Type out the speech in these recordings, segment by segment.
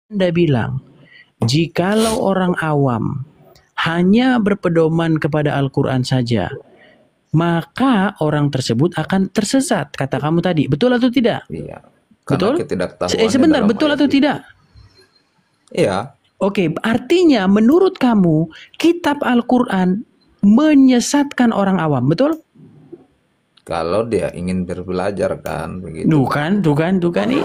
Anda bilang, jikalau orang awam hanya berpedoman kepada Al-Quran saja, maka orang tersebut akan tersesat. Kata kamu tadi, betul atau tidak? Iya, karena Betul? ketidaktahuannya Sebentar, dalam betul ayat atau itu. tidak? Iya. Oke, artinya menurut kamu kitab Al-Quran menyesatkan orang awam, betul? Kalau dia ingin berbelajar kan begitu. Tuh kan. Ini.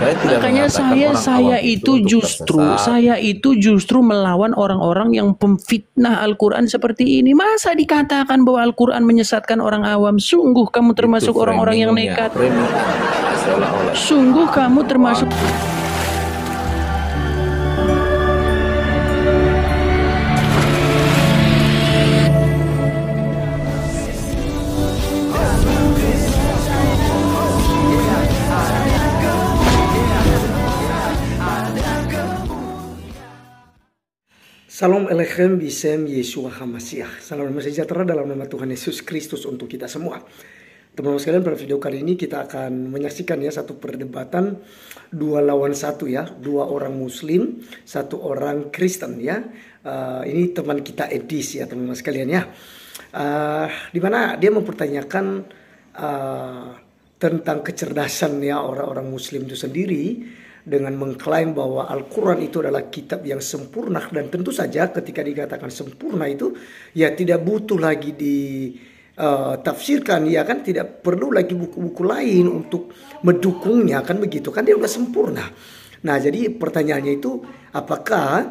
Saya tidak Makanya mengatakan orang awam saya itu justru melawan orang-orang yang pemfitnah Al-Quran seperti ini. Masa dikatakan bahwa Al-Quran menyesatkan orang awam? Sungguh kamu termasuk orang-orang yang nekat. Sungguh kamu termasuk. Salam Elechem Bisem Yeshua HaMashiach. Salam sejahtera dalam nama Tuhan Yesus Kristus untuk kita semua. Teman-teman sekalian, pada video kali ini kita akan menyaksikan ya satu perdebatan 2 lawan 1 ya. 2 orang Muslim, 1 orang Kristen ya. Ini teman kita Edis ya teman-teman sekalian ya. Di mana dia mempertanyakan tentang kecerdasan ya orang-orang Muslim itu sendiri, dengan mengklaim bahwa Al-Quran itu adalah kitab yang sempurna. Dan tentu saja ketika dikatakan sempurna itu ya tidak butuh lagi ditafsirkan ya kan, tidak perlu lagi buku-buku lain untuk mendukungnya kan, begitu kan, dia sudah sempurna. Nah jadi pertanyaannya itu, apakah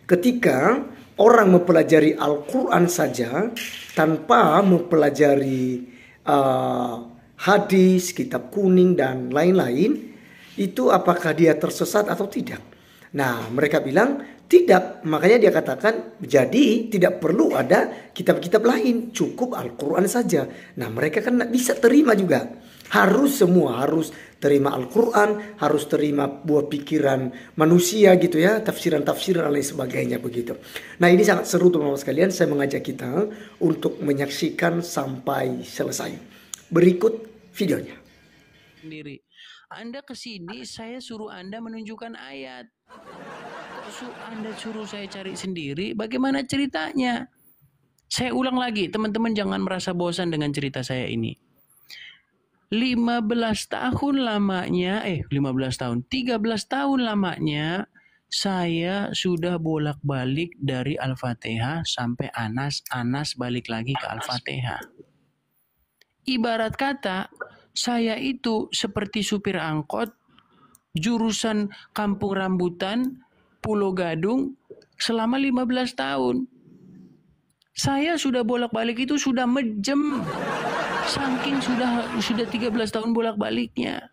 ketika orang mempelajari Al-Quran saja tanpa mempelajari hadis, kitab kuning dan lain-lain, itu apakah dia tersesat atau tidak? Nah mereka bilang tidak, makanya dia katakan jadi tidak perlu ada kitab-kitab lain, cukup Al-Quran saja. Nah mereka kan tidak bisa terima juga, harus terima Al-Quran, harus terima buah pikiran manusia gitu ya, tafsiran-tafsiran dan lain sebagainya begitu. Nah ini sangat seru teman-teman sekalian, saya mengajak kita untuk menyaksikan sampai selesai. Berikut videonya. Sendiri. Anda kesini, saya suruh Anda menunjukkan ayat. Kok Anda suruh saya cari sendiri? Bagaimana ceritanya? Saya ulang lagi, teman-teman jangan merasa bosan dengan cerita saya ini. 13 tahun lamanya, 13 tahun lamanya saya sudah bolak-balik dari Al-Fatihah sampai Anas balik lagi ke Al-Fatihah. Ibarat kata, saya itu seperti supir angkot jurusan Kampung Rambutan, Pulau Gadung selama 15 tahun. Saya sudah bolak-balik itu sudah mejem. Saking sudah 13 tahun bolak-baliknya.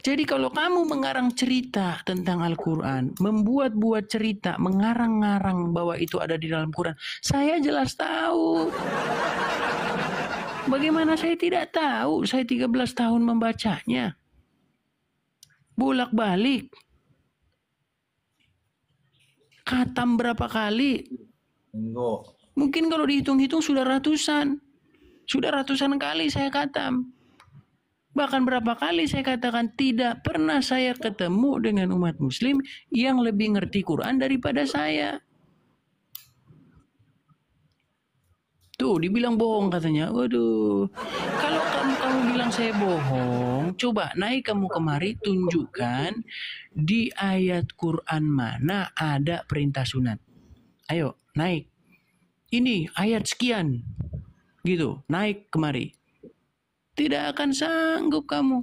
Jadi kalau kamu mengarang cerita tentang Al-Quran, membuat-buat cerita, mengarang-ngarang bahwa itu ada di dalam Quran, saya jelas tahu. Bagaimana saya tidak tahu? Saya 13 tahun membacanya. Bolak-balik. Khatam berapa kali? Mungkin kalau dihitung-hitung sudah ratusan. Sudah ratusan kali saya khatam. Bahkan berapa kali saya katakan tidak pernah saya ketemu dengan umat muslim yang lebih ngerti Quran daripada saya. Tuh dibilang bohong katanya. Waduh. Kalau kamu bilang saya bohong, coba naik kamu kemari, tunjukkan di ayat Quran mana ada perintah sunat. Ayo naik. Ini ayat sekian. Gitu, naik kemari. Tidak akan sanggup kamu.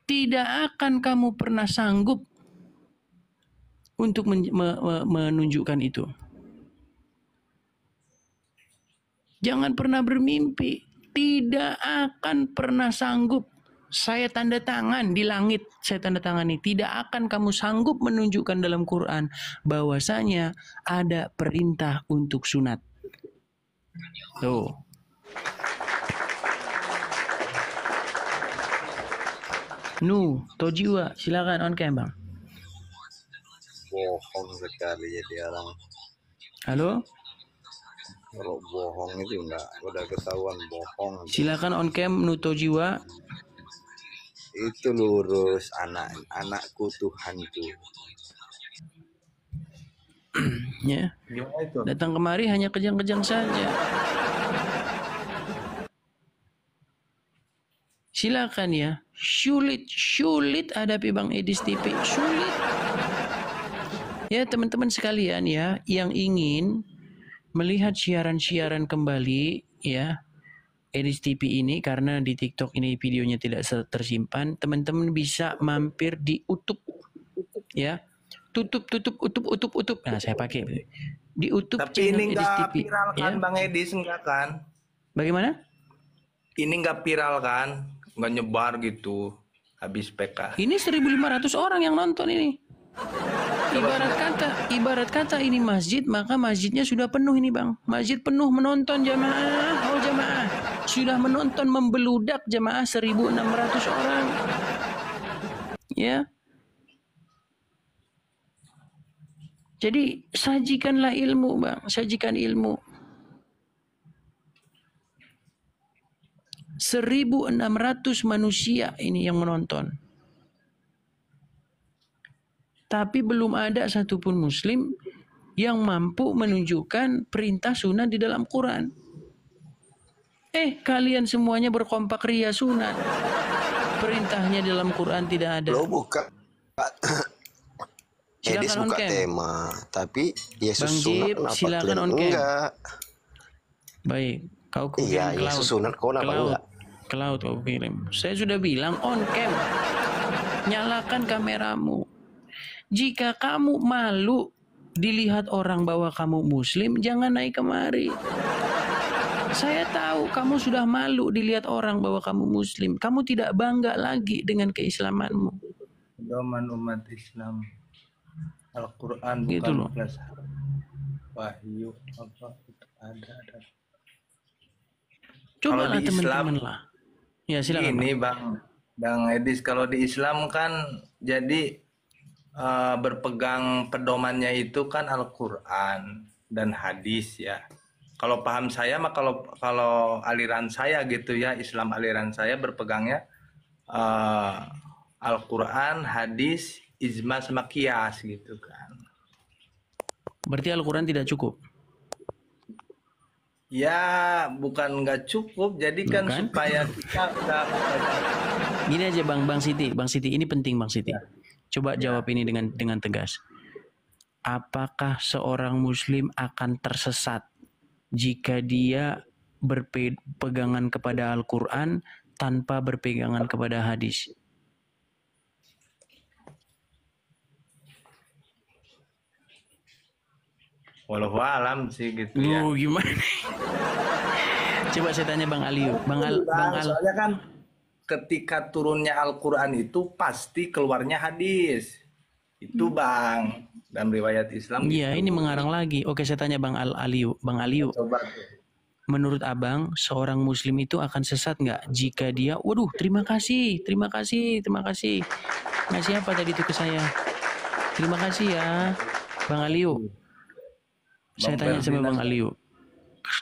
Tidak akan kamu pernah sanggup untuk menunjukkan itu. Jangan pernah bermimpi. Tidak akan pernah sanggup. Saya tanda tangan di langit. Saya tanda tangani. Tidak akan kamu sanggup menunjukkan dalam Quran bahwasanya ada perintah untuk sunat. Tuh. Tojiwa, silakan on cam bang. Bohong sekali jadi orang. Halo? Kalau bohong itu enggak, udah ketahuan bohong. Silakan on cam Tojiwa. itu lurus, anakku Tuhanku. Ya, Gimana itu? datang kemari hanya kejang-kejang saja. Silakan ya, sulit hadapi Bang Edis TV, sulit. Ya teman-teman sekalian ya, yang ingin melihat siaran-siaran kembali ya Edis TV ini, karena di TikTok ini videonya tidak tersimpan, teman-teman bisa mampir di YouTube ya. Tutup. Nah, saya pakai di YouTube. Tapi ini Edis nggak TV, viral kan, ya. Bang Edis, enggak kan? Bagaimana? Ini nggak viral kan? Nggak nyebar gitu habis PK. Ini 1.500 orang yang nonton ini. Ibarat kata ini masjid, maka masjidnya sudah penuh ini Bang. Masjid penuh menonton jamaah. Oh jamaah, sudah menonton membeludak jamaah 1.600 orang. Ya. Jadi sajikanlah ilmu Bang, sajikan ilmu. 1.600 manusia ini yang menonton. Tapi belum ada satupun muslim yang mampu menunjukkan perintah sunat di dalam Quran. Kalian semuanya berkompak ria sunat. Perintahnya dalam Quran tidak ada. Lo buka Edis Silakan on buka cam. tema, tapi Yesus Bang sunat Jib, kenapa silakan kalian on cam. enggak? Baik, kau kirim Iya, ke Yesus laut. sunat kau kenapa enggak? Ke laut kau kirim. Saya sudah bilang on cam. Nyalakan kameramu. Jika kamu malu dilihat orang bahwa kamu muslim, jangan naik kemari. Saya tahu kamu sudah malu dilihat orang bahwa kamu muslim. Kamu tidak bangga lagi dengan keislamanmu. Pedoman umat Islam. Al-Quran bukan Gitu loh. kelas Wahyu apa itu ada. Coba Kalau lah di teman-teman Islam, lah. Ya silakan. ini Bang Edis, kalau di Islam kan jadi berpegang pedomannya itu kan Al-Quran dan hadis ya. Kalau paham saya mah kalau aliran saya gitu ya, Islam aliran saya berpegangnya Al-Quran, hadis, ijma sama kias gitu kan. Berarti Al-Quran tidak cukup. Ya bukan nggak cukup, jadi kan Bukan? supaya kita Gini aja Bang Siti, ini penting Bang Siti. Coba jawab ini dengan tegas. Apakah seorang muslim akan tersesat jika dia berpegangan kepada Al-Quran tanpa berpegangan kepada hadis? walau alam sih gitu ya. Gimana? Coba saya tanya Bang Aliu. Soalnya kan ketika turunnya Al-Quran itu pasti keluarnya hadis. Itu Bang, dalam riwayat Islam. Iya, gitu. ini mengarang lagi. Oke, saya tanya Bang Aliu. Bang Aliu, Coba. menurut Abang, seorang muslim itu akan sesat nggak jika dia, waduh, terima kasih. Ngasih apa tadi itu ke saya? Terima kasih ya, Bang Aliu. Saya tanya sama Bang Aliu.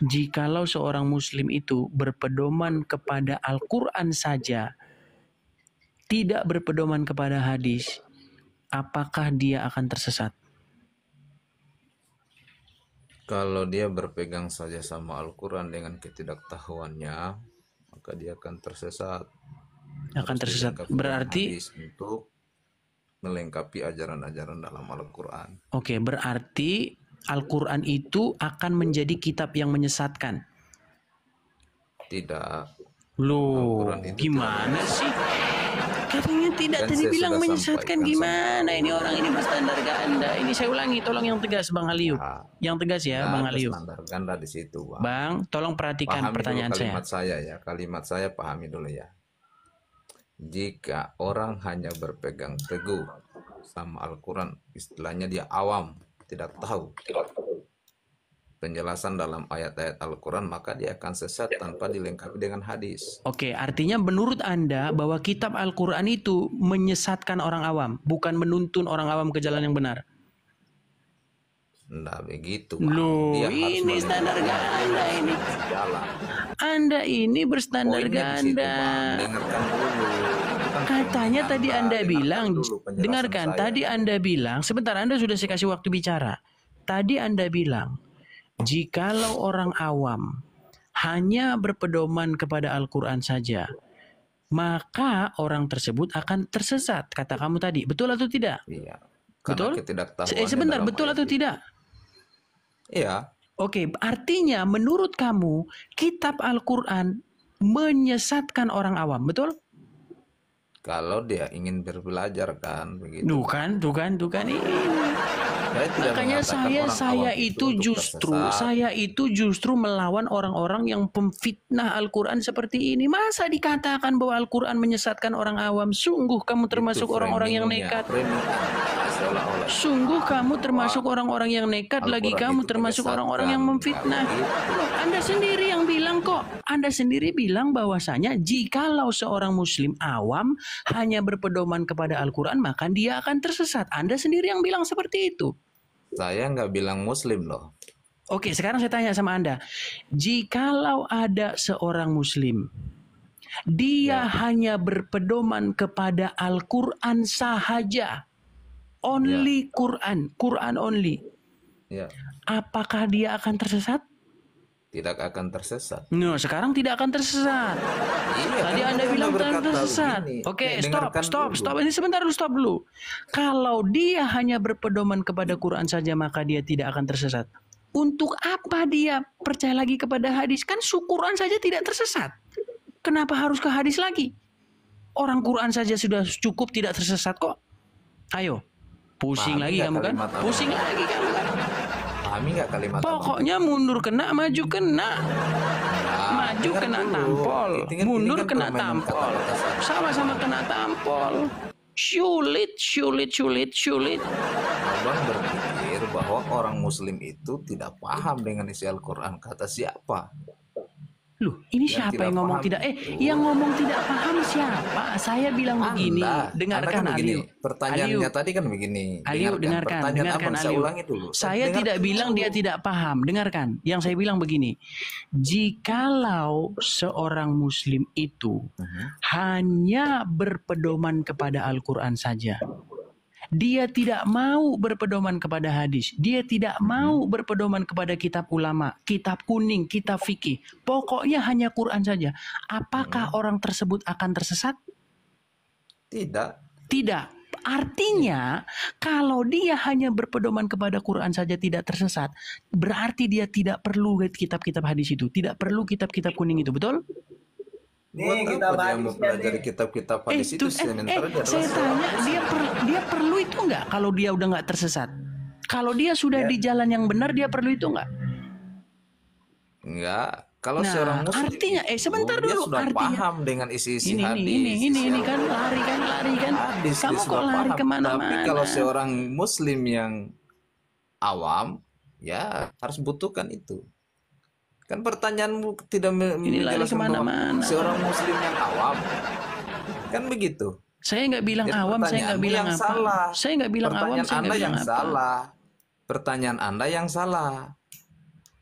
Jikalau seorang muslim itu berpedoman kepada Al-Quran saja, tidak berpedoman kepada hadis, apakah dia akan tersesat? Kalau dia berpegang saja sama Al-Quran dengan ketidaktahuannya, maka dia akan tersesat. Akan Harus tersesat. dilengkapi dengan Berarti, hadis untuk melengkapi ajaran-ajaran dalam Al-Quran. oke, berarti Al-Quran itu akan menjadi kitab yang menyesatkan. Tidak. Loh, Al-Quran itu gimana sih? Katanya tidak, Dan tadi saya bilang sudah menyesatkan. sampaikan Gimana ini orang ini berstandar ganda? Ini saya ulangi, tolong yang tegas Bang Aliu. Nah, Yang tegas ya tidak Bang ada Aliu. standar ganda di situ, Bang. Bang, tolong perhatikan Pahami pertanyaan dulu saya. kalimat saya pahami dulu ya. Jika orang hanya berpegang teguh sama Al-Quran, istilahnya dia awam, tidak tahu penjelasan dalam ayat-ayat Al-Quran, maka dia akan sesat tanpa dilengkapi dengan hadis. Oke, artinya menurut Anda bahwa kitab Al-Quran itu menyesatkan orang awam, bukan menuntun orang awam ke jalan yang benar. Nah begitu, Bang. Loh, Dia harus ini standar ganda ini. jalan. Anda ini berstandar Poinnya di situ, ganda. Bang. Dengarkan dulu. Itu kan Katanya penghinaan, tadi Pak. Anda Dengarkan bilang, dulu penjelasan dengarkan, saya. tadi Anda bilang, sebentar Anda sudah saya kasih waktu bicara. Tadi Anda bilang, jikalau orang awam hanya berpedoman kepada Al-Quran saja, maka orang tersebut akan tersesat. Kata kamu tadi, betul atau tidak? Iya. Betul? Karena ketidaktahuannya Sebentar, dalam betul ayat atau itu. tidak? Iya. Oke, artinya menurut kamu kitab Al-Quran menyesatkan orang awam, betul? Kalau dia ingin berbelajar kan begitu. Tuh kan. Ini. Saya tidak Makanya mengatakan orang saya awam itu untuk justru tersesat. melawan orang-orang yang pemfitnah Al-Quran seperti ini. Masa dikatakan bahwa Al-Quran menyesatkan orang awam? Sungguh kamu termasuk Itu orang-orang yang framingnya, nekat. seolah-olah. Sungguh kamu termasuk orang-orang yang nekat, lagi Al-Quran kamu itu termasuk menyesatkan. orang-orang yang memfitnah. Loh, Anda sendiri yang bilang kok. Anda sendiri bilang bahwasanya jikalau seorang muslim awam hanya berpedoman kepada Al-Quran, maka dia akan tersesat. Anda sendiri yang bilang seperti itu. Saya nggak bilang muslim loh. Oke, sekarang saya tanya sama Anda. Jikalau ada seorang muslim, dia hanya berpedoman kepada Al-Quran sahaja. Only Quran only. Ya, Apakah dia akan tersesat? tidak akan tersesat. No, sekarang tidak akan tersesat. Iya, Tadi kan Anda Anda bilang berkata tersesat. begini. Oke, Ya, dengarkan dulu. stop. Ini sebentar dulu, stop dulu. Kalau dia hanya berpedoman kepada Quran saja, maka dia tidak akan tersesat. Untuk apa dia percaya lagi kepada hadis? Kan Quran saja tidak tersesat. Kenapa harus ke hadis lagi? Orang Quran saja sudah cukup tidak tersesat kok. Ayo, pusing Pahami lagi nggak kamu kan? kalimat apa? Pusing lagi kamu kan? Pahami nggak kalimat apa? Pokoknya mundur kena, maju kena. Maju dengar kena dulu. tampol, Ini mundur kan kena permainan tampol, kata-kata saja. sama-sama kena tampol. Sulit. Abang berpikir bahwa orang muslim itu tidak paham dengan isi Al-Quran. Kata siapa? Loh, ini Yang siapa tidak yang ngomong paham tidak? itu. Yang ngomong tidak paham siapa? Saya bilang begini, dengarkan Anda kan begini. Aliu. Pertanyaannya Aliu. tadi kan begini. Aliu, dengarkan Pertanyaan abang, saya Aliu. ulangi dulu. Saya Dengarkan tidak dulu. bilang dia tidak paham. Dengarkan. Yang saya bilang begini. Jikalau seorang muslim itu hanya berpedoman kepada Al-Quran saja, dia tidak mau berpedoman kepada hadis, dia tidak mau berpedoman kepada kitab ulama, kitab kuning, kitab fikih, pokoknya hanya Quran saja. Apakah orang tersebut akan tersesat? Tidak. Tidak. Artinya, kalau dia hanya berpedoman kepada Quran saja tidak tersesat, berarti dia tidak perlu kitab-kitab hadis itu, tidak perlu kitab-kitab kuning itu, betul? Buat apa dia mau pelajari kitab-kitab hadis itu? Sementara dia Saya adalah tanya, dia perlu itu nggak kalau dia udah nggak tersesat? Kalau dia sudah di jalan yang benar, dia perlu itu nggak? enggak. Kalau Nah, seorang muslim artinya, itu, sebentar dia dulu, sudah artinya- paham dengan isi-isi Ini hadis. ini kan lari kan. Hadis Kamu dia kok sudah lari paham. kemana-mana? Tapi kalau seorang muslim yang awam, ya harus butuhkan itu. Kan pertanyaanmu tidak Ini lari menjelaskan bahwa kemana-mana. seorang muslim yang awam. Kan begitu. Saya nggak bilang Jadi awam, saya nggak pertanyaanmu bilang yang apa. salah. Saya nggak bilang awam, Pertanyaan saya Anda nggak bilang yang apa. salah. Pertanyaan Anda yang salah.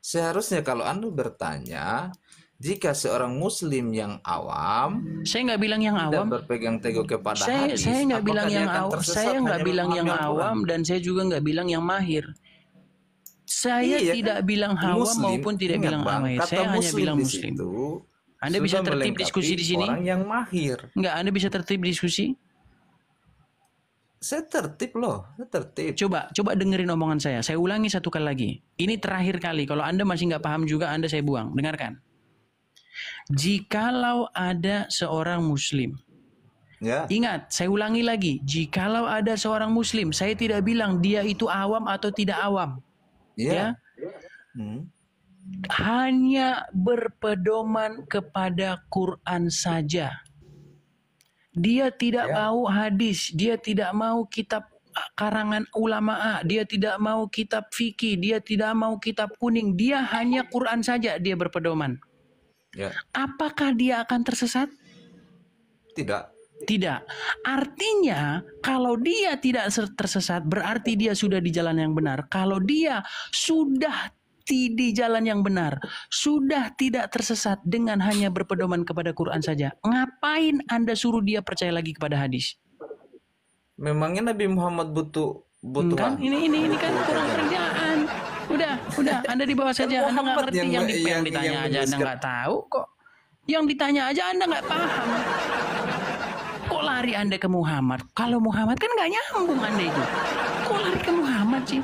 Seharusnya kalau Anda bertanya, jika seorang muslim yang awam Saya nggak bilang yang tidak awam. berpegang teguh kepada hadis, Saya nggak apakah bilang dia yang akan awam. tersesat Saya nggak hanya bilang yang memahami Al-Quran? awam dan saya juga nggak bilang yang mahir. Saya Iya, tidak kan? bilang awam Muslim, maupun tidak ingat, bilang Bang, mahir. kata Saya hanya muslim bilang di muslim. situ Anda bisa sudah tertib melengkapi diskusi di sini? Orang yang mahir. Nggak, Anda bisa tertib diskusi? Saya tertib loh, saya tertib. Coba dengerin omongan saya. Saya ulangi satu kali lagi. Ini terakhir kali. Kalau Anda masih nggak paham juga, Anda saya buang. Dengarkan. Jikalau ada seorang muslim, Ya, ingat, saya ulangi lagi. Jikalau ada seorang muslim, saya tidak bilang dia itu awam atau tidak awam. iya. Ya. Hmm. Hanya berpedoman kepada Quran saja. Dia tidak mau hadis, dia tidak mau kitab karangan ulama A, dia tidak mau kitab fikih, dia tidak mau kitab kuning, dia hanya Quran saja dia berpedoman. Ya, Apakah dia akan tersesat? tidak. Tidak. Artinya kalau dia tidak tersesat berarti dia sudah di jalan yang benar. Kalau dia sudah berhenti di jalan yang benar, sudah tidak tersesat dengan hanya berpedoman kepada Quran saja, ngapain Anda suruh dia percaya lagi kepada hadis? Memangnya Nabi Muhammad butuh Kan ini kan kurang kerjaan. Udah, Anda di bawah saja. Anda nggak Muhammad ngerti yang ditanya aja Anda nggak tahu kok. Yang ditanya aja Anda nggak paham. Kok lari Anda ke Muhammad? Kalau Muhammad kan nggak nyambung Anda itu. Kok lari ke Muhammad sih?